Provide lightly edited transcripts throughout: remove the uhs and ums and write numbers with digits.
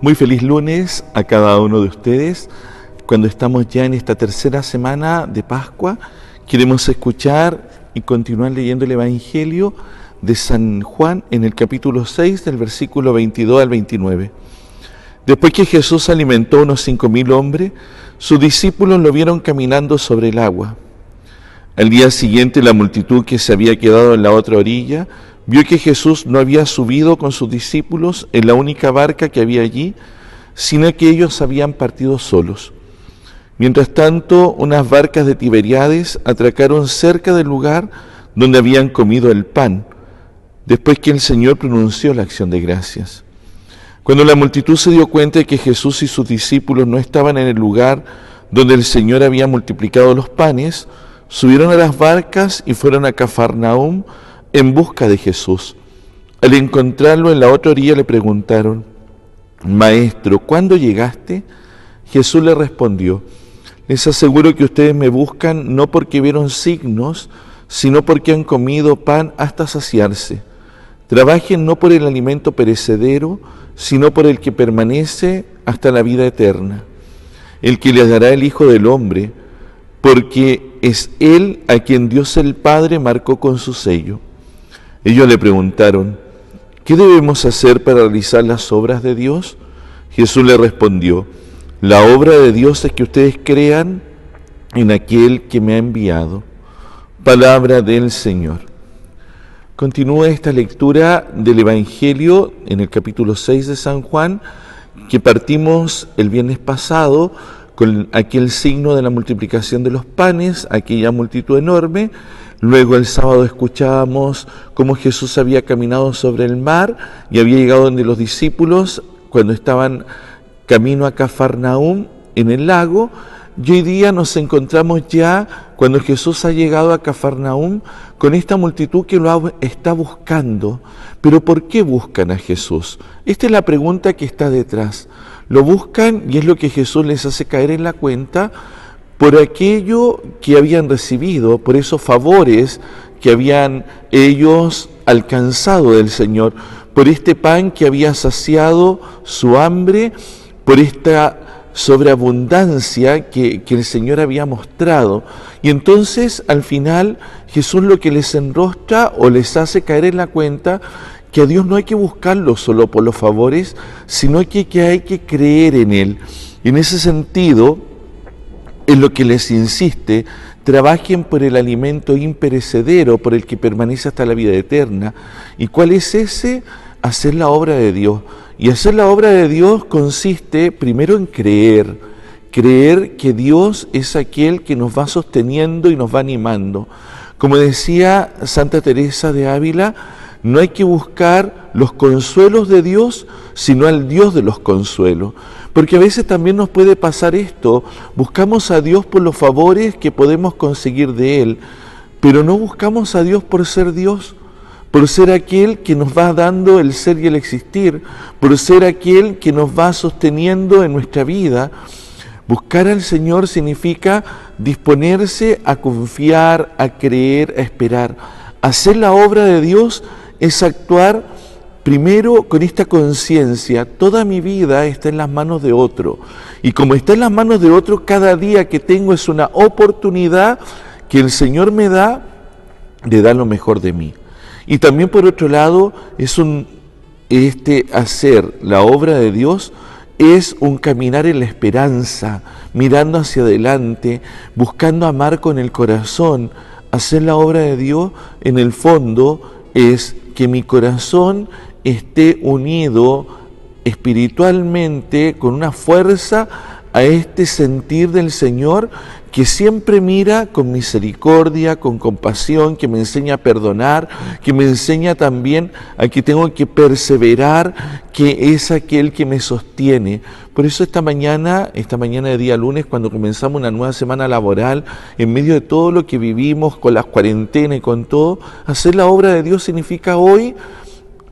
Muy feliz lunes a cada uno de ustedes. Cuando estamos ya en esta tercera semana de Pascua, queremos escuchar y continuar leyendo el Evangelio de San Juan en el capítulo 6, del versículo 22 al 29. Después que Jesús alimentó a unos 5.000 hombres, sus discípulos lo vieron caminando sobre el agua. Al día siguiente, la multitud que se había quedado en la otra orilla vio que Jesús no había subido con sus discípulos en la única barca que había allí, sino que ellos habían partido solos. Mientras tanto, unas barcas de Tiberíades atracaron cerca del lugar donde habían comido el pan, después que el Señor pronunció la acción de gracias. Cuando la multitud se dio cuenta de que Jesús y sus discípulos no estaban en el lugar donde el Señor había multiplicado los panes, subieron a las barcas y fueron a Cafarnaúm en busca de Jesús. Al encontrarlo en la otra orilla le preguntaron: Maestro, ¿cuándo llegaste? Jesús le respondió: Les aseguro que ustedes me buscan no porque vieron signos, sino porque han comido pan hasta saciarse. Trabajen no por el alimento perecedero, sino por el que permanece hasta la vida eterna, el que les dará el Hijo del Hombre, porque es Él a quien Dios el Padre marcó con su sello. Ellos le preguntaron: ¿qué debemos hacer para realizar las obras de Dios? Jesús le respondió: La obra de Dios es que ustedes crean en aquel que me ha enviado. Palabra del Señor. Continúa esta lectura del Evangelio en el capítulo 6 de San Juan, que partimos el viernes pasado con aquel signo de la multiplicación de los panes, aquella multitud enorme. Luego el sábado escuchábamos cómo Jesús había caminado sobre el mar y había llegado donde los discípulos cuando estaban camino a Cafarnaúm en el lago. Y hoy día nos encontramos ya cuando Jesús ha llegado a Cafarnaúm con esta multitud que lo está buscando. ¿Pero por qué buscan a Jesús? Esta es la pregunta que está detrás. Lo buscan, y es lo que Jesús les hace caer en la cuenta, por aquello que habían recibido, por esos favores que habían ellos alcanzado del Señor, por este pan que había saciado su hambre, por esta sobreabundancia que el Señor había mostrado. Y entonces al final Jesús lo que les enrostra o les hace caer en la cuenta que a Dios no hay que buscarlo solo por los favores, sino que hay que creer en Él. Y en ese sentido es lo que les insiste: trabajen por el alimento imperecedero, por el que permanece hasta la vida eterna. ¿Y cuál es ese? Hacer la obra de Dios. Y hacer la obra de Dios consiste primero en creer que Dios es aquel que nos va sosteniendo y nos va animando. Como decía Santa Teresa de Ávila, no hay que buscar los consuelos de Dios, sino al Dios de los consuelos. Porque a veces también nos puede pasar esto: buscamos a Dios por los favores que podemos conseguir de Él, pero no buscamos a Dios por ser Dios, por ser aquel que nos va dando el ser y el existir, por ser aquel que nos va sosteniendo en nuestra vida. Buscar al Señor significa disponerse a confiar, a creer, a esperar. Hacer la obra de Dios es actuar primero con esta conciencia: toda mi vida está en las manos de otro, y como está en las manos de otro, cada día que tengo es una oportunidad que el Señor me da de dar lo mejor de mí. Y también por otro lado, hacer la obra de Dios es un caminar en la esperanza, mirando hacia adelante, buscando amar con el corazón. Hacer la obra de Dios, en el fondo, es que mi corazón esté unido espiritualmente con una fuerza a este sentir del Señor, que siempre mira con misericordia, con compasión, que me enseña a perdonar, que me enseña también a que tengo que perseverar, que es aquel que me sostiene. Por eso esta mañana de día lunes, cuando comenzamos una nueva semana laboral, en medio de todo lo que vivimos con las cuarentenas y con todo, hacer la obra de Dios significa hoy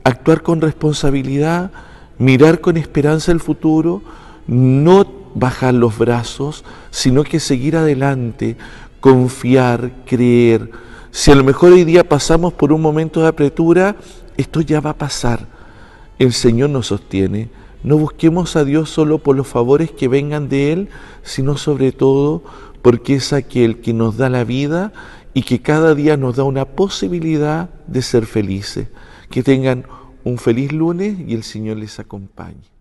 actuar con responsabilidad, mirar con esperanza el futuro, no bajar los brazos, sino que seguir adelante, confiar, creer. Si a lo mejor hoy día pasamos por un momento de apretura, esto ya va a pasar. El Señor nos sostiene, No busquemos a Dios solo por los favores que vengan de Él, sino sobre todo porque es aquel que nos da la vida y que cada día nos da una posibilidad de ser felices. Que tengan un feliz lunes y el Señor les acompañe.